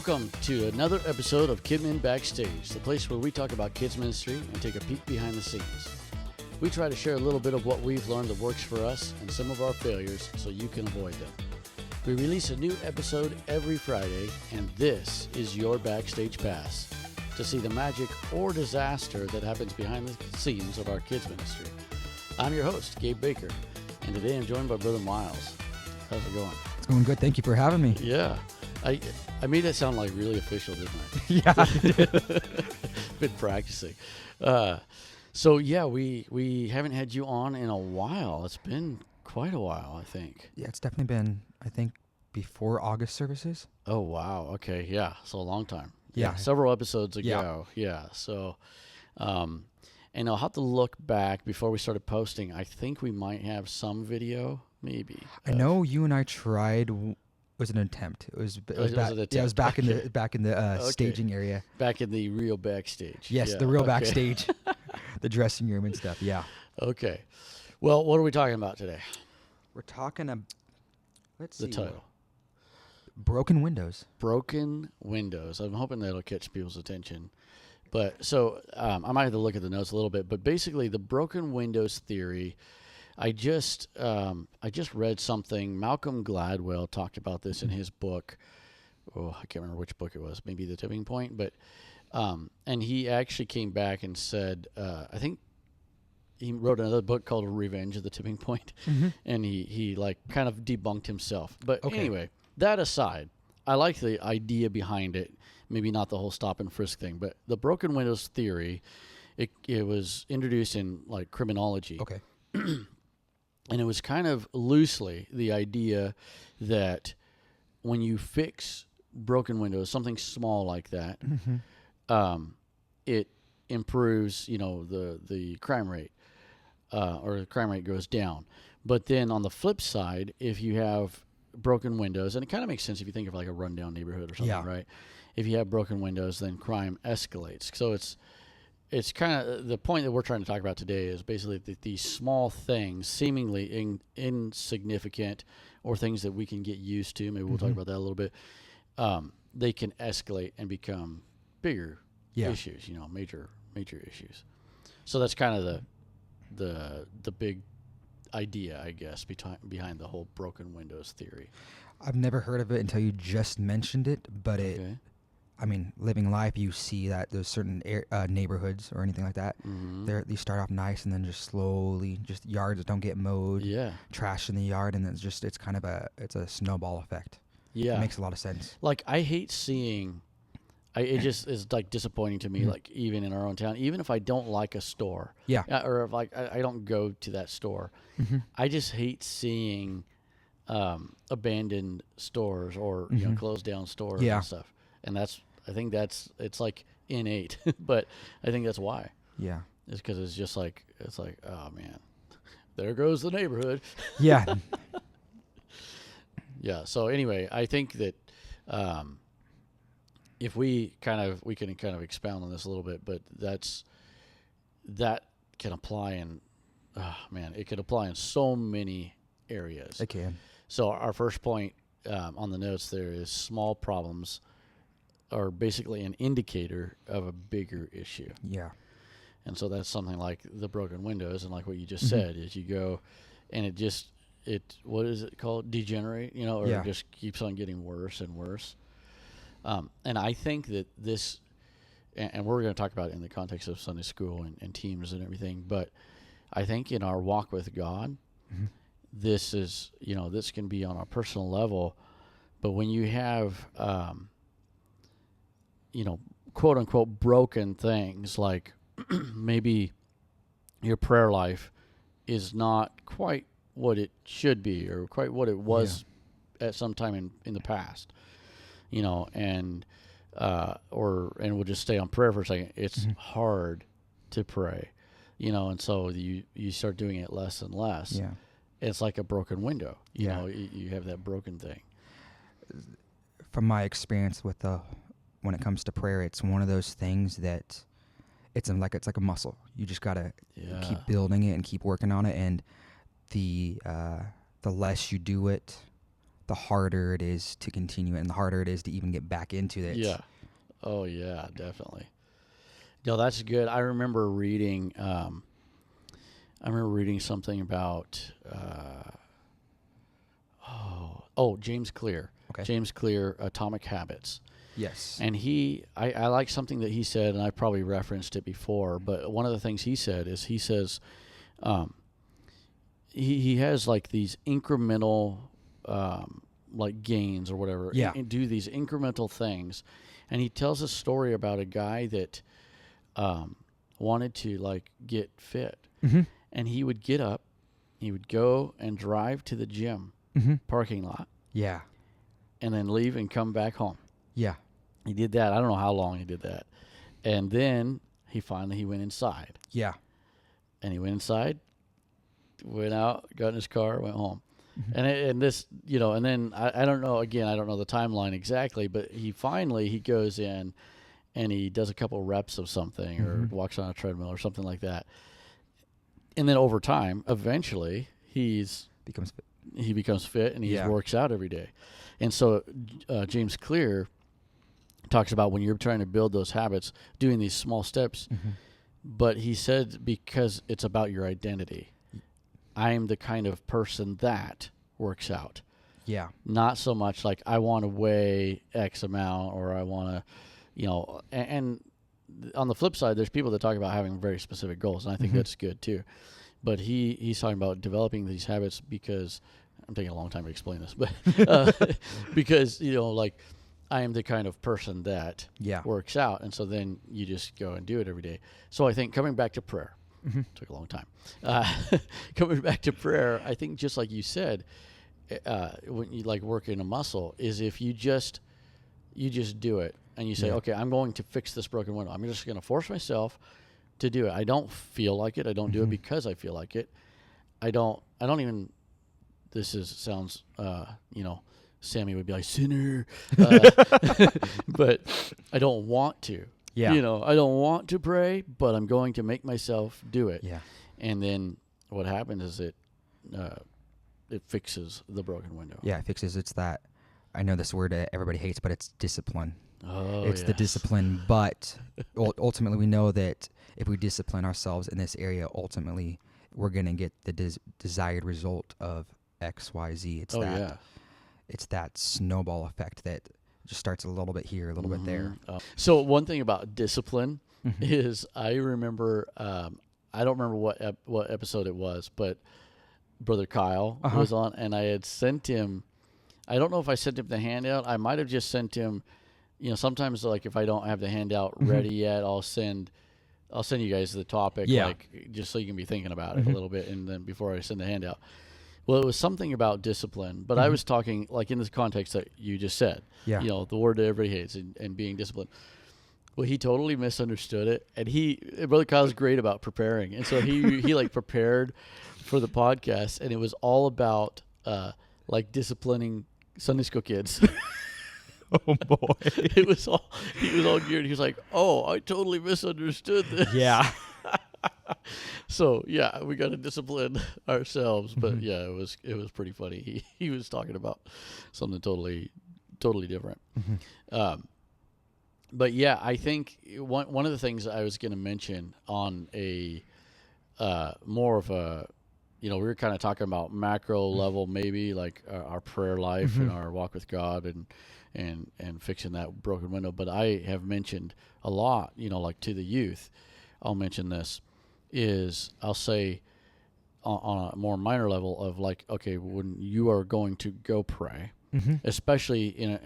Welcome to another episode of KidMin Backstage, the place where we talk about kids ministry and take a peek behind the scenes. We try to share a little bit of what we've learned that works for us and some of our failures so you can avoid them. We release a new episode every Friday, and this is your Backstage Pass to see the magic or disaster that happens behind the scenes of our kids ministry. I'm your host, Gabe Baker, and today I'm joined by Brother Miles. How's it going? It's going good. Thank you for having me. Yeah. I made that sound like really official, didn't I? Yeah. Been practicing. So yeah, we haven't had you on in a while. It's been quite a while, I think. Yeah, it's definitely been, I think, before August services. Oh, wow. Okay. Yeah. So a long time. Yeah. Several episodes ago. Yeah. So, and I'll have to look back before we started posting. I think we might have some video, maybe. I know you and I tried. Was an attempt. It was back in the Okay. staging area. Back in the real backstage. Yes, Yeah, the real okay. backstage, the dressing room and stuff. Yeah. Okay. Well, what are we talking about today? We're talking let's see. The title. Broken windows. Broken windows. I'm hoping that'll catch people's attention. But so I might have to look at the notes a little bit. But basically, the broken windows theory. I just read something. Malcolm Gladwell talked about this in his book. Oh, I can't remember which book it was. Maybe The Tipping Point. But and he actually came back and said, I think he wrote another book called Revenge of the Tipping Point, and he like kind of debunked himself. But anyway, that aside, I like the idea behind it. Maybe not the whole stop and frisk thing, but the broken windows theory. It was introduced in like criminology. Okay. And it was kind of loosely the idea that when you fix broken windows, something small like that, it improves, the crime rate, or the crime rate goes down. But then on the flip side, if you have broken windows, and it kind of makes sense if you think of like a rundown neighborhood or something, right? If you have broken windows, then crime escalates. So it's kind of the point that we're trying to talk about today is basically that these small things, seemingly insignificant, or things that we can get used to, maybe we'll talk about that a little bit, they can escalate and become bigger issues, major issues. So that's kind of the big idea, I guess, behind the whole broken windows theory. I've never heard of it until you just mentioned it, but living life, you see that there's certain neighborhoods or anything like that. They start off nice, and then just slowly, just yards don't get mowed. Yeah, trash in the yard, and it's kind of it's a snowball effect. Yeah, it makes a lot of sense. Like I hate seeing, it just is like disappointing to me. Like even in our own town, even if I don't like a store, or if like I don't go to that store, I just hate seeing abandoned stores or closed down stores and stuff. And I think it's like innate, but I think that's why. Yeah. It's because it's just like, oh man, there goes the neighborhood. Yeah. Yeah. So anyway, I think that if we can kind of expound on this a little bit, but that can apply it can apply in so many areas. It can. So our first point on the notes there is small problems are basically an indicator of a bigger issue. Yeah. And so that's something like the broken windows, and like what you just said is you go and it what is it called? Degenerate, or it just keeps on getting worse and worse. And I think that this, and we're going to talk about it in the context of Sunday school and teams and everything, but I think in our walk with God, this is, this can be on a personal level, but when you have, quote unquote broken things, like maybe your prayer life is not quite what it should be or quite what it was at some time in the past, and we'll just stay on prayer for a second. It's hard to pray, and so you start doing it less and less. Yeah. It's like a broken window, you know, you have that broken thing. From my experience with when it comes to prayer, it's one of those things that it's like a muscle. You just gotta keep building it and keep working on it. And the less you do it, the harder it is to continue, and the harder it is to even get back into it. Yeah. Oh yeah, definitely. No, that's good. I remember reading. Something about. James Clear. Okay. James Clear, Atomic Habits. Yes. And I like something that he said, and I probably referenced it before, but one of the things he said is he says, he has like these incremental, like gains or whatever. Yeah. And do these incremental things. And he tells a story about a guy that, wanted to like get fit. Mm-hmm. And he would get up, he would go and drive to the gym parking lot. Yeah. And then leave and come back home. Yeah. He did that. I don't know how long he did that. And then he went inside. Yeah. And he went inside, went out, got in his car, went home. And this, and then I don't know, again, I don't know the timeline exactly, but he goes in and he does a couple reps of something or walks on a treadmill or something like that. And then over time, eventually, he becomes fit and he works out every day. And so James Clear talks about when you're trying to build those habits, doing these small steps. But he said because it's about your identity. I'm the kind of person that works out. Yeah. Not so much like I want to weigh X amount or I want to, and on the flip side, there's people that talk about having very specific goals, and I think that's good too. But he's talking about developing these habits because I'm taking a long time to explain this, but because like I am the kind of person that works out, and so then you just go and do it every day. So I think coming back to prayer took a long time. Coming back to prayer, I think just like you said, when you like working a muscle, is if you just do it. And you say, okay, I'm going to fix this broken window. I'm just going to force myself to do it. I don't feel like it. I don't do it because I feel like it. I don't even, sounds, Sammy would be like, sinner. But I don't want to. Yeah. I don't want to pray, but I'm going to make myself do it. Yeah. And then what happens is it fixes the broken window. Yeah, it fixes. It's that, I know this word everybody hates, but it's discipline. Oh, it's the discipline, but ultimately we know that if we discipline ourselves in this area, ultimately we're going to get the desired result of X, Y, Z. It's that snowball effect that just starts a little bit here, a little bit there. So one thing about discipline is I remember, I don't remember what episode it was, but Brother Kyle was on, and I had sent him, I don't know if I sent him the handout. I might have just sent him, sometimes like if I don't have the handout ready yet, I'll send you guys the topic, like just so you can be thinking about it a little bit, and then before I send the handout. Well, it was something about discipline, but I was talking like in this context that you just said, the word that everybody hates and being disciplined. Well, he totally misunderstood it, and Brother Kyle's great about preparing, and so he like prepared for the podcast, and it was all about like disciplining Sunday school kids. Oh boy. He was all geared. He was like, "Oh, I totally misunderstood this." Yeah. So yeah, we got to discipline ourselves, but it was pretty funny. He was talking about something totally different. But yeah, I think one of the things I was going to mention on a more of a, we were kind of talking about macro level, maybe like our prayer life and our walk with God and fixing that broken window. But I have mentioned a lot, like to the youth, I'll mention this, is I'll say on a more minor level of like, okay, when you are going to go pray, especially in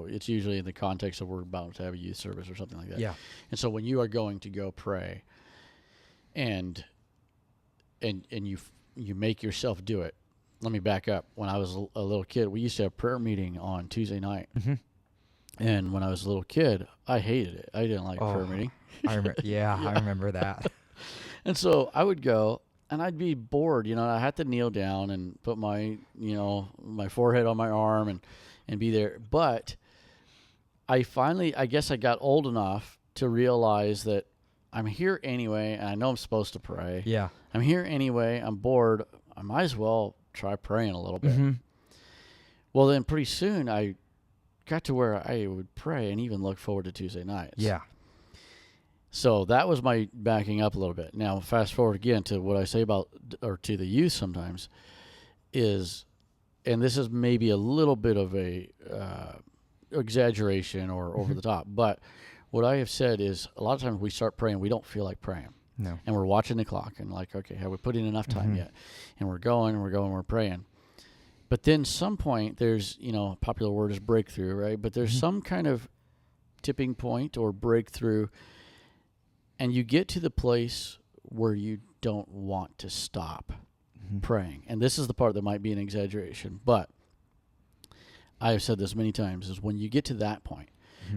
it's usually in the context of we're about to have a youth service or something like that. Yeah. And so when you are going to go pray and you make yourself do it. Let me back up. When I was a little kid, we used to have prayer meeting on Tuesday night. And when I was a little kid, I hated it. I didn't like prayer meeting. I remember that. And so I would go, and I'd be bored. I had to kneel down and put my, my forehead on my arm and be there. But I guess I got old enough to realize that I'm here anyway, and I know I'm supposed to pray. Yeah. I'm here anyway. I'm bored. I might as well try praying a little bit. Well, then pretty soon I got to where I would pray and even look forward to Tuesday nights. Yeah. So that was my backing up a little bit. Now, fast forward again to what I say about, or to the youth sometimes, is, and this is maybe a little bit of a exaggeration or over the top, but what I have said is a lot of times we start praying, we don't feel like praying. No. And we're watching the clock and like, okay, have we put in enough time yet? And we're going, we're praying. But then some point there's, a popular word is breakthrough, right? But there's some kind of tipping point or breakthrough, and you get to the place where you don't want to stop praying. And this is the part that might be an exaggeration, but I have said this many times, is when you get to that point,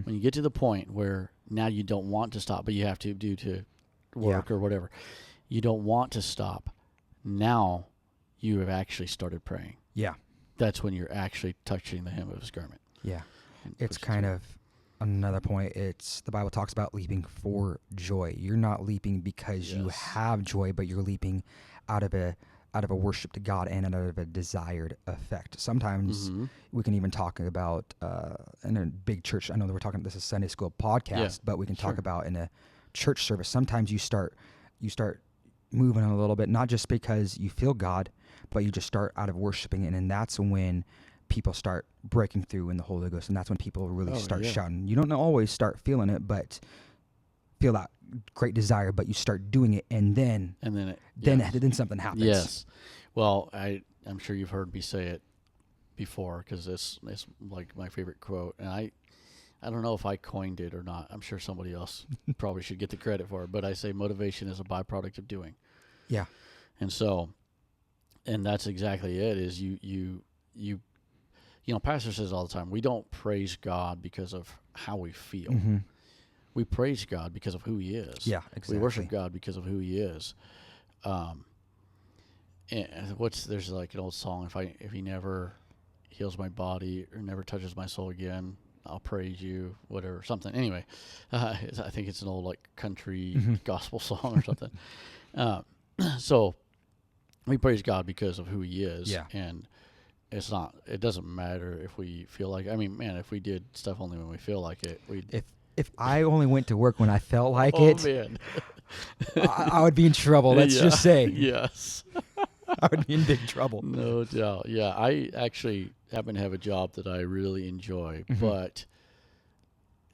when you get to the point where now you don't want to stop, but you have to due to work or whatever, you don't want to stop, now you have actually started praying. Yeah. That's when you're actually touching the hem of his garment. Yeah. It's kind of another point. It's the Bible talks about leaping for joy. You're not leaping because you have joy, but you're leaping out of a worship to God and out of a desired effect. Sometimes we can even talk about in a big church. I know that we're talking, this is Sunday school podcast, but we can talk about in a church service. Sometimes you start moving a little bit, not just because you feel God, but you just start out of worshiping, and then that's when people start breaking through in the Holy Ghost, and that's when people really start shouting. You don't always start feeling it, but feel that great desire, but you start doing it, and then something happens. Yes. Well, I'm sure you've heard me say it before, because it's like my favorite quote, and I don't know if I coined it or not. I'm sure somebody else probably should get the credit for it, but I say motivation is a byproduct of doing. Yeah. And so, and that's exactly it, is you Pastor says all the time, we don't praise God because of how we feel. We praise God because of who he is. Yeah, exactly. We worship God because of who he is. And there's like an old song, if he never heals my body or never touches my soul again, I'll praise you, whatever, something. Anyway, I think it's an old like country gospel song or something. So we praise God because of who he is. Yeah. And it doesn't matter if we feel like, if we did stuff only when we feel like it, if I only went to work when I felt like man. I would be in trouble. Let's just say. Yes. I would be in big trouble. No doubt. Yeah. I actually happen to have a job that I really enjoy, but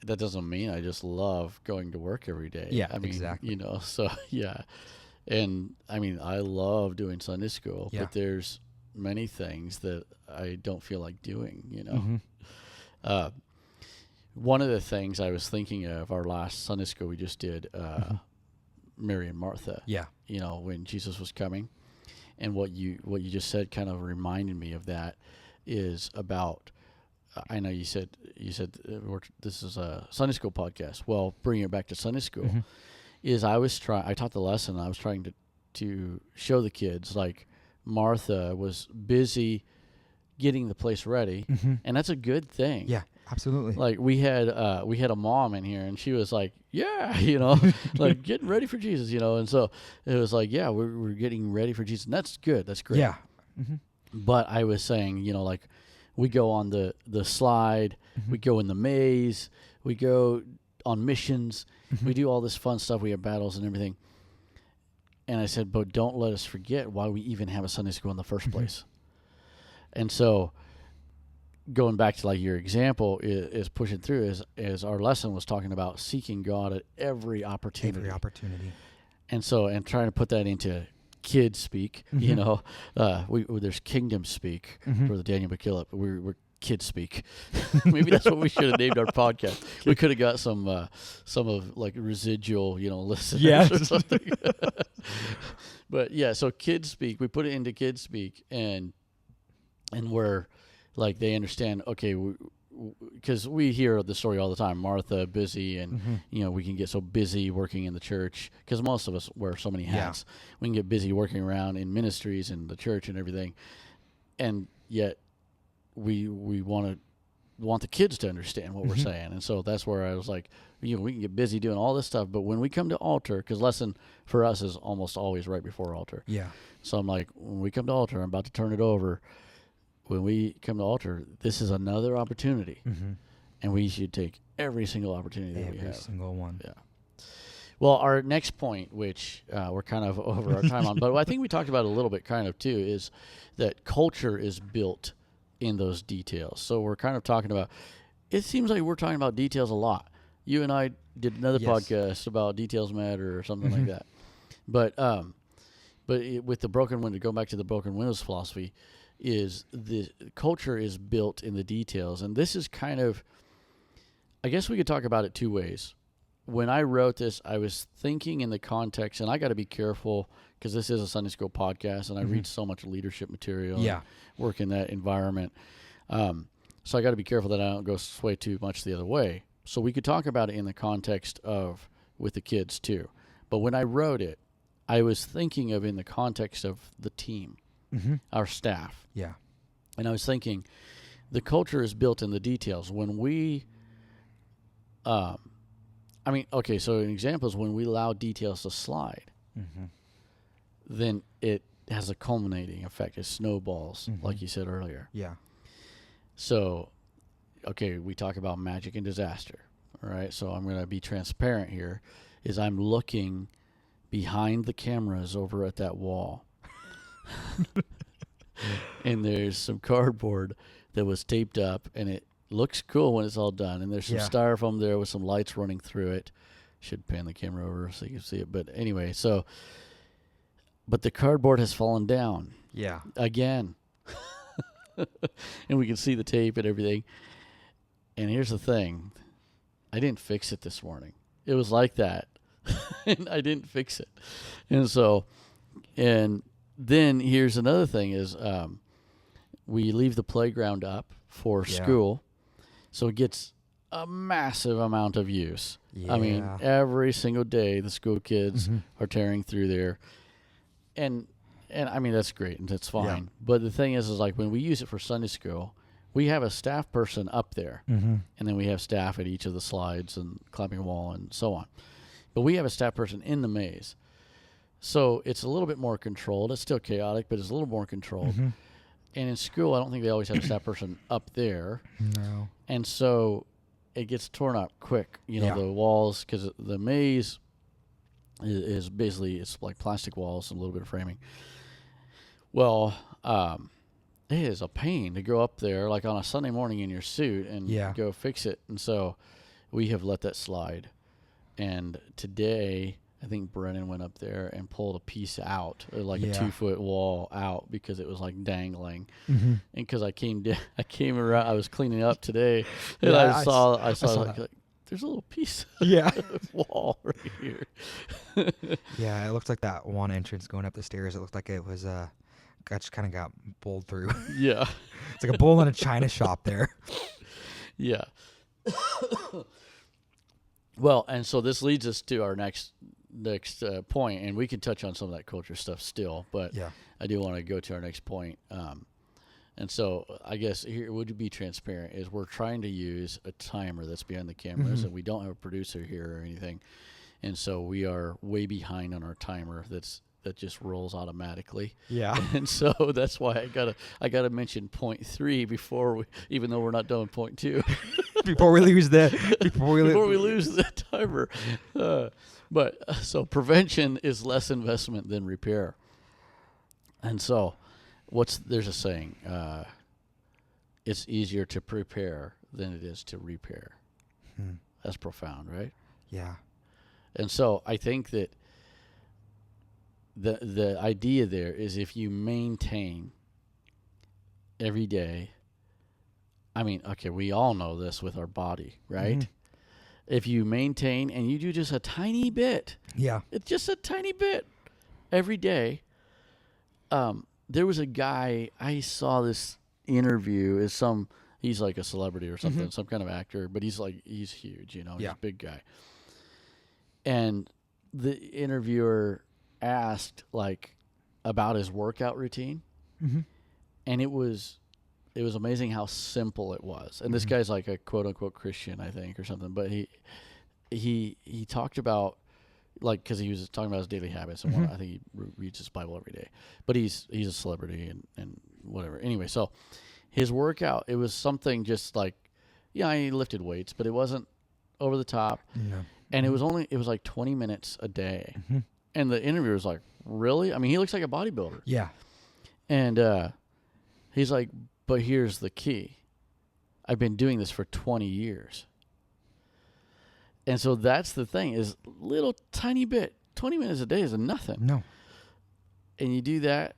that doesn't mean I just love going to work every day. Yeah, exactly. So yeah. And I love doing Sunday school, but there's many things that I don't feel like doing, one of the things I was thinking of, our last Sunday school we just did, Mary and Martha. Yeah. When Jesus was coming. And what you just said kind of reminded me of that, is about, I know you said this is a Sunday school podcast. Well, bringing it back to Sunday school, is I taught the lesson, and I was trying to show the kids, like, Martha was busy getting the place ready, and that's a good thing. Yeah, absolutely. Like we had a mom in here, and she was like, yeah, like getting ready for Jesus, and so it was like, yeah, we're getting ready for Jesus, and that's good, that's great. Yeah. But I was saying, like, we go on the slide, we go in the maze, we go on missions, we do all this fun stuff, we have battles and everything. And I said, but don't let us forget why we even have a Sunday school in the first place. And so going back to like your example is pushing through, as our lesson was talking about seeking God at every opportunity. Every opportunity. And so, and trying to put that into kid speak, there's kingdom speak for the Daniel McKillop. We're kid speak. Maybe that's what we should have named our podcast. We could have got some of like residual, listeners or something. But yeah, so kid speak, we put it into kid speak, and where like they understand, okay, because we hear the story all the time, Martha busy, and we can get so busy working in the church, because most of us wear so many hats. We can get busy working around in ministries and the church and everything, and yet we want the kids to understand what we're saying. And so that's where I was like, we can get busy doing all this stuff, but when we come to altar, because lesson for us is almost always right before altar. Yeah. So I'm like, when we come to altar, I'm about to turn it over. when we come to altar, this is another opportunity, Mm-hmm. and we should take every single opportunity that we Every have. single one. Yeah. Well, our next point, which we're kind of over our time on, but I think we talked about it a little bit kind of too, is that culture is built in those details. So we're kind of talking about, it seems like we're talking about details a lot. You and I did another podcast about details matter or something like that. But with the broken window, going back to the broken windows philosophy, is the culture is built in the details. And this is kind of, I guess we could talk about it two ways. When I wrote this, I was thinking in the context, and I got to be careful because this is a Sunday school podcast, and I read so much leadership material. Yeah. And work in that environment. So I got to be careful that I don't go sway too much the other way. So we could talk about it in the context of with the kids too. But when I wrote it, I was thinking of in the context of the team, our staff. Yeah. And I was thinking the culture is built in the details. When we, so an example is when we allow details to slide, then it has a culminating effect. It snowballs, like you said earlier. Yeah. So, okay, we talk about magic and disaster, all right? So I'm going to be transparent here, is I'm looking behind the cameras over at that wall. And there's some cardboard that was taped up, and it looks cool when it's all done. And there's some styrofoam there with some lights running through it. Should pan the camera over so you can see it. But anyway, but the cardboard has fallen down. Yeah. Again. And we can see the tape and everything. And here's the thing. I didn't fix it this morning. It was like that. And I didn't fix it. And then here's another thing is we leave the playground up for school. So it gets a massive amount of use. Yeah. I mean, every single day the school kids are tearing through there. And I mean, that's great and that's fine. Yeah. But the thing is like when we use it for Sunday school, we have a staff person up there. And then we have staff at each of the slides and clapping wall and so on. But we have a staff person in the maze. So it's a little bit more controlled. It's still chaotic, but it's a little more controlled. And in school, I don't think they always have a staff person up there. No. And so it gets torn up quick. You know, the walls, because the maze is basically, it's like plastic walls and a little bit of framing. Well, it is a pain to go up there like on a Sunday morning in your suit and go fix it. And so we have let that slide. And today, I think Brennan went up there and pulled a piece out, like a 2-foot wall out because it was like dangling. And because I came around, I was cleaning up today, and I saw like, there's a little piece of wall right here. Yeah, it looked like that one entrance going up the stairs. It looked like it was just kind of got bowled through. Yeah. It's like a bowl in a china shop there. Yeah. Well, and so this leads us to our next point, and we can touch on some of that culture stuff still, but I do want to go to our next point. And so I guess here would be transparent is we're trying to use a timer that's behind the cameras, and we don't have a producer here or anything, and so we are way behind on our timer that just rolls automatically. Yeah. And so that's why I gotta mention point 3 even though we're not done with point 2. before we lose the timer. So prevention is less investment than repair. And so there's a saying, it's easier to prepare than it is to repair. That's profound, right? Yeah. And so I think that the idea there is if you maintain every day, I mean, okay, we all know this with our body, right? If you maintain and you do just a tiny bit, it's just a tiny bit every day. There was a guy, I saw this interview, he's like a celebrity or something, some kind of actor, but he's huge, he's a big guy. And the interviewer asked about his workout routine, and it was amazing how simple it was. And this guy's like a quote unquote Christian, I think, or something. But he talked about because he was talking about his daily habits and I think he reads his Bible every day. But he's a celebrity and whatever. Anyway, so his workout, it was something just like, yeah, he lifted weights, but it wasn't over the top. No. And it was like 20 minutes a day. And the interviewer was like, really? I mean, he looks like a bodybuilder. Yeah. And he's like, but here's the key. I've been doing this for 20 years. And so that's the thing, is little tiny bit. 20 minutes a day is nothing. No. And you do that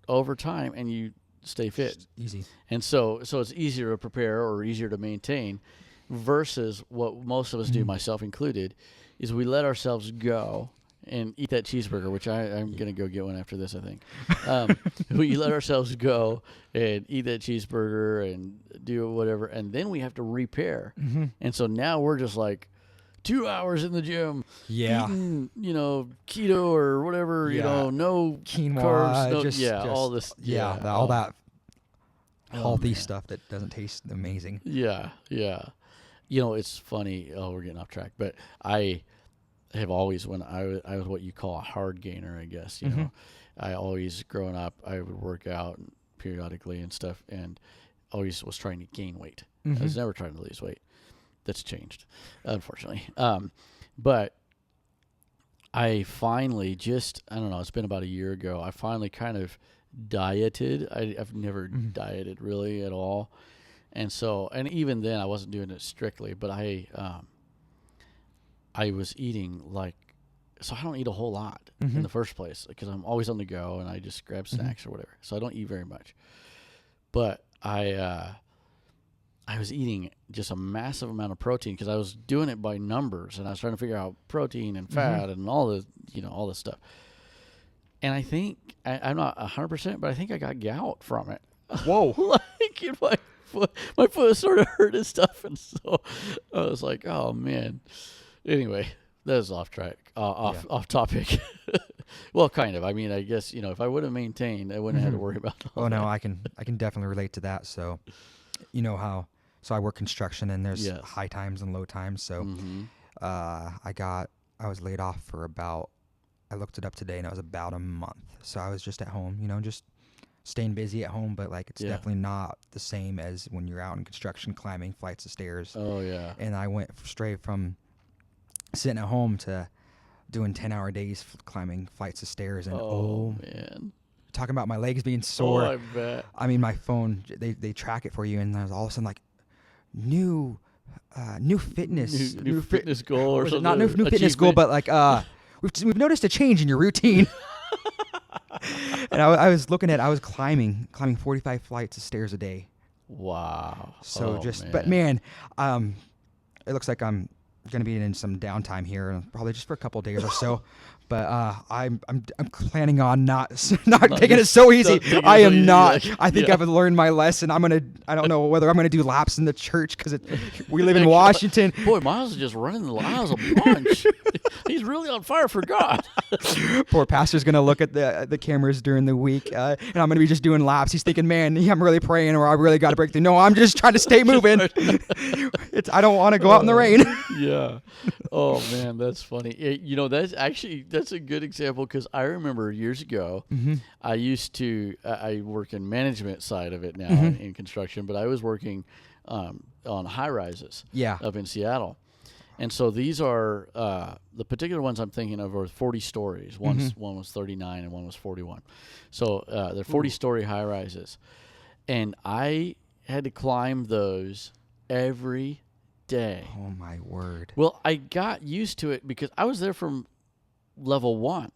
over time and you stay fit. It's easy. And so it's easier to prepare or easier to maintain versus what most of us do, myself included, is we let ourselves go and eat that cheeseburger, which I'm going to go get one after this, I think. We let ourselves go and eat that cheeseburger and do whatever, and then we have to repair. And so now we're just like 2 hours in the gym, eating, keto or whatever, no quinoa, carbs, just all this. All that healthy stuff that doesn't taste amazing. Yeah. It's funny. Oh, we're getting off track, but I have always, when I was what you call a hard gainer, I guess, know, I always, growing up, I would work out periodically and stuff, and always was trying to gain weight. I was never trying to lose weight. That's changed, unfortunately. But I finally I don't know, it's been about a year ago, I finally kind of dieted. I've never dieted really at all. And so, and even then I wasn't doing it strictly, but I was eating so I don't eat a whole lot in the first place because I'm always on the go and I just grab snacks or whatever. So I don't eat very much. But I was eating just a massive amount of protein because I was doing it by numbers and I was trying to figure out protein and fat and all the, all this stuff. And I think, I'm not 100%, but I think I got gout from it. Whoa. My foot started hurting stuff. And so I was like, oh man. Anyway, that was off track, off topic. Well, kind of. I mean, I guess, if I would have maintained, I wouldn't have had to worry about all that. No, I can definitely relate to that. So, so I work construction and there's high times and low times. So, I was laid off for I looked it up today and it was about a month. So I was just at home, just staying busy at home, but it's definitely not the same as when you're out in construction climbing flights of stairs. Oh yeah. And I went straight from sitting at home to doing 10-hour days climbing flights of stairs, and man, talking about my legs being sore. I bet. I mean, my phone, they track it for you, and there's all of a sudden new fitness, new fitness goal or something. Not new fitness goal, but we've noticed a change in your routine. And I was climbing 45 flights of stairs a day. Wow. So but man, it looks like I'm going to be in some downtime here, probably just for a couple of days or so. But I'm planning on not taking it so easy. I am not. I think I've learned my lesson. I don't know whether I'm gonna do laps in the church because we live in Washington. Boy, Miles is just running the aisles a bunch. He's really on fire for God. Poor pastor's gonna look at the cameras during the week, and I'm gonna be just doing laps. He's thinking, man, I'm really praying, or I really got to break through. No, I'm just trying to stay moving. I don't want to go out in the rain. Yeah. Oh man, that's funny. That's a good example because I remember years ago, I used to, I work in management side of it now in construction, but I was working on high rises up in Seattle. And so these are, the particular ones I'm thinking of are 40 stories. One was 39 and one was 41. So they're 40-story high rises. And I had to climb those every day. Oh my word. Well, I got used to it because I was there from level 1.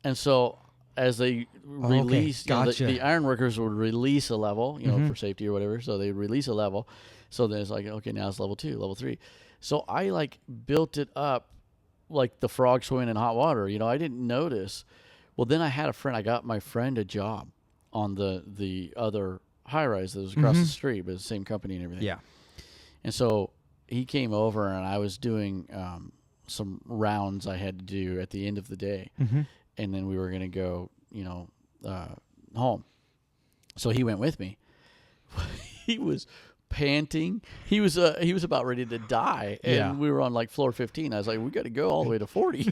And so as they release, the iron workers would release a level, for safety or whatever. So they release a level. So then it's like, okay, now it's level 2, level 3. So I built it up like the frog swimming in hot water. I didn't notice. Well, then I got my friend a job on the other high rise that was across the street, but it's the same company and everything. Yeah. And so he came over and I was doing some rounds I had to do at the end of the day. And then we were going to go, home. So he went with me. He was panting. He was about ready to die. And we were on floor 15. I was like, we got to go all the way to 40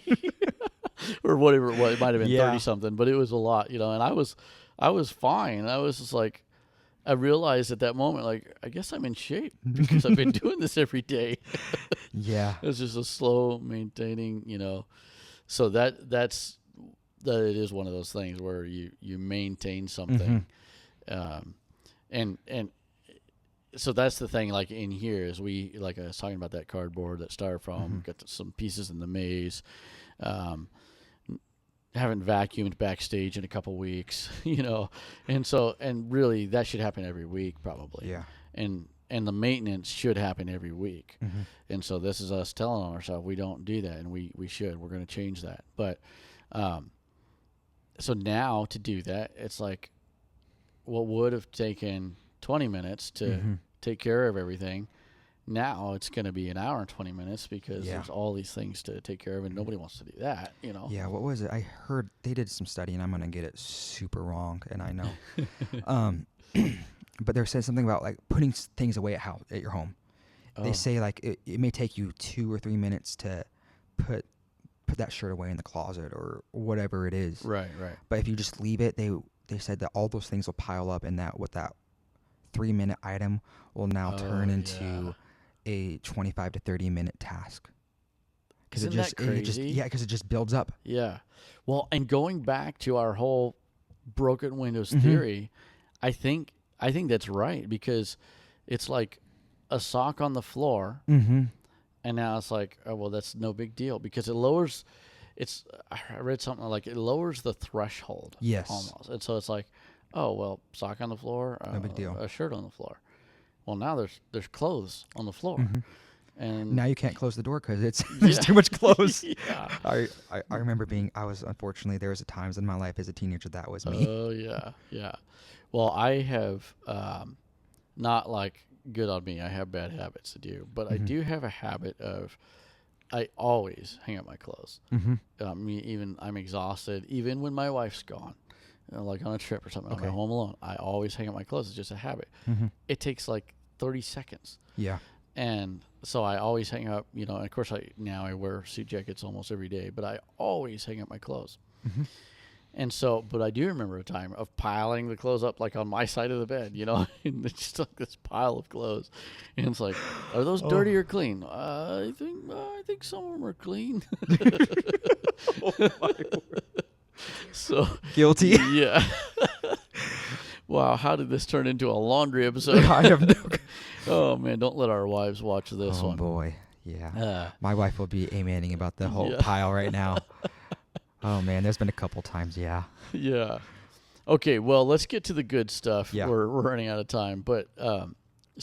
or whatever it was. It might have been 30 something, but it was a lot, and I was fine. I was just I realized at that moment, like, I guess I'm in shape because I've been doing this every day. Yeah. It's just a slow maintaining, So it is one of those things where you maintain something, and so that's the thing. Like in here, is like I was talking about that cardboard, that styrofoam, got some pieces in the maze. Haven't vacuumed backstage in a couple weeks, and really that should happen every week probably. Yeah. And the maintenance should happen every week. And so this is us telling on ourselves we don't do that, and we should. We're going to change that. But so now to do that, it's like what would have taken 20 minutes to take care of everything. Now it's going to be an hour and 20 minutes because there's all these things to take care of, and nobody wants to do that, Yeah, what was it? I heard they did some study, and I'm going to get it super wrong, and I know. But they said something about like putting things away at your home. Oh. They say like it may take you 2 or 3 minutes to put that shirt away in the closet or whatever it is. Right. But if you just leave it, they said that all those things will pile up, and that 3-minute item will now turn into a 25 to 30-minute task. Isn't that crazy? Because it just builds up. Yeah. Well, and going back to our whole broken windows theory, I think that's right, because it's like a sock on the floor, and now it's like, oh, well, that's no big deal because it lowers. I read something like it lowers the threshold. Yes. Almost, and so it's like, oh well, sock on the floor, no big deal. A shirt on the floor. Well, now there's clothes on the floor, and now you can't close the door because there's too much clothes. Yeah. I remember unfortunately there was times in my life as a teenager that was me. Oh yeah. Well, I have not like good on me. I have bad habits to do, but I do have a habit of I always hang up my clothes. I'm exhausted, even when my wife's gone. Like on a trip or something, I'm at home alone. I always hang up my clothes. It's just a habit. It takes like 30 seconds. Yeah. And so I always hang up, and of course I wear suit jackets almost every day, but I always hang up my clothes. And so, but I do remember a time of piling the clothes up like on my side of the bed, and it's just like this pile of clothes. And it's like, are those dirty or clean? I think some of them are clean. Oh my word. So guilty. Yeah. Wow, how did this turn into a laundry episode? I have no. Oh man, don't let our wives watch this one. Oh boy, yeah. My wife will be amening about the whole pile right now. Oh man, there's been a couple times, yeah. Yeah. Okay, well, let's get to the good stuff. Yeah. We're running out of time, but so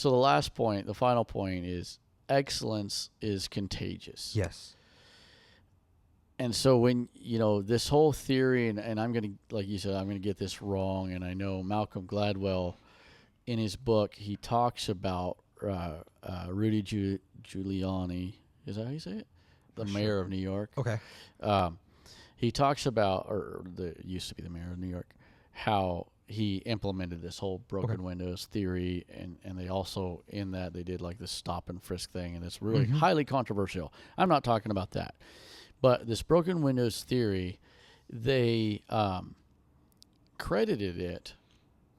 the final point is excellence is contagious. Yes. And so when, this whole theory, and I'm going to, like you said, I'm going to get this wrong, and I know Malcolm Gladwell, in his book, he talks about Rudy Giuliani. Is that how you say it? The mayor of New York. Okay. He talks about, used to be the mayor of New York, how he implemented this whole broken windows theory, and they also, in that, they did like this stop and frisk thing, and it's really highly controversial. I'm not talking about that. But this broken windows theory, they credited it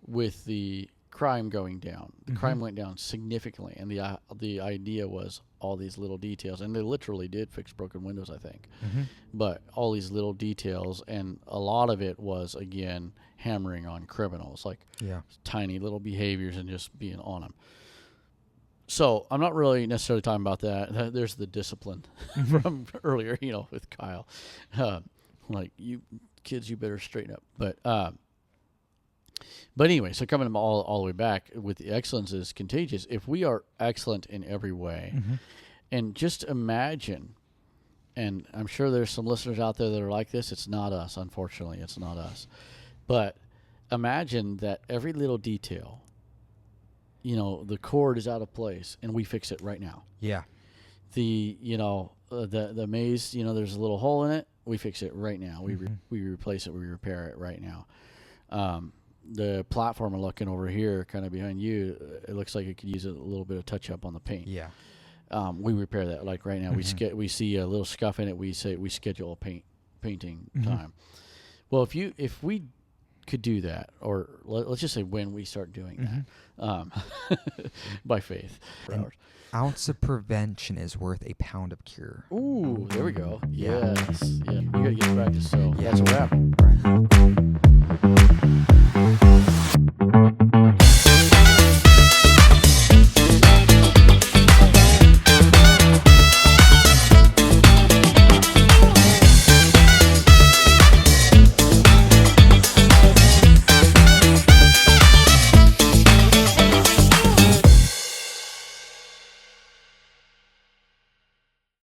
with the crime going down. The crime went down significantly, and the idea was all these little details, and they literally did fix broken windows, I think. But all these little details, and a lot of it was, again, hammering on criminals, like tiny little behaviors and just being on them. So I'm not really necessarily talking about that. There's the discipline from earlier, with Kyle. Like, you kids, you better straighten up. But anyway, so coming all the way back with the excellence is contagious. If we are excellent in every way, and just imagine, and I'm sure there's some listeners out there that are like this. It's not us, unfortunately. It's not us. But imagine that every little detail, the cord is out of place, and we fix it right now. Yeah. The maze, there's a little hole in it. We fix it right now. We replace it. We repair it right now. The platform I'm looking over here, kind of behind you, it looks like it could use a little bit of touch up on the paint. Yeah. We repair that like right now. We see a little scuff in it. We schedule a painting time. Well, if we could do that, or let's just say when we start doing that, by faith. An ounce of prevention is worth a pound of cure. Ooh, there we go. Yeah. Yes. Yeah. You got to get practice. So Yeah. that's a wrap. Right.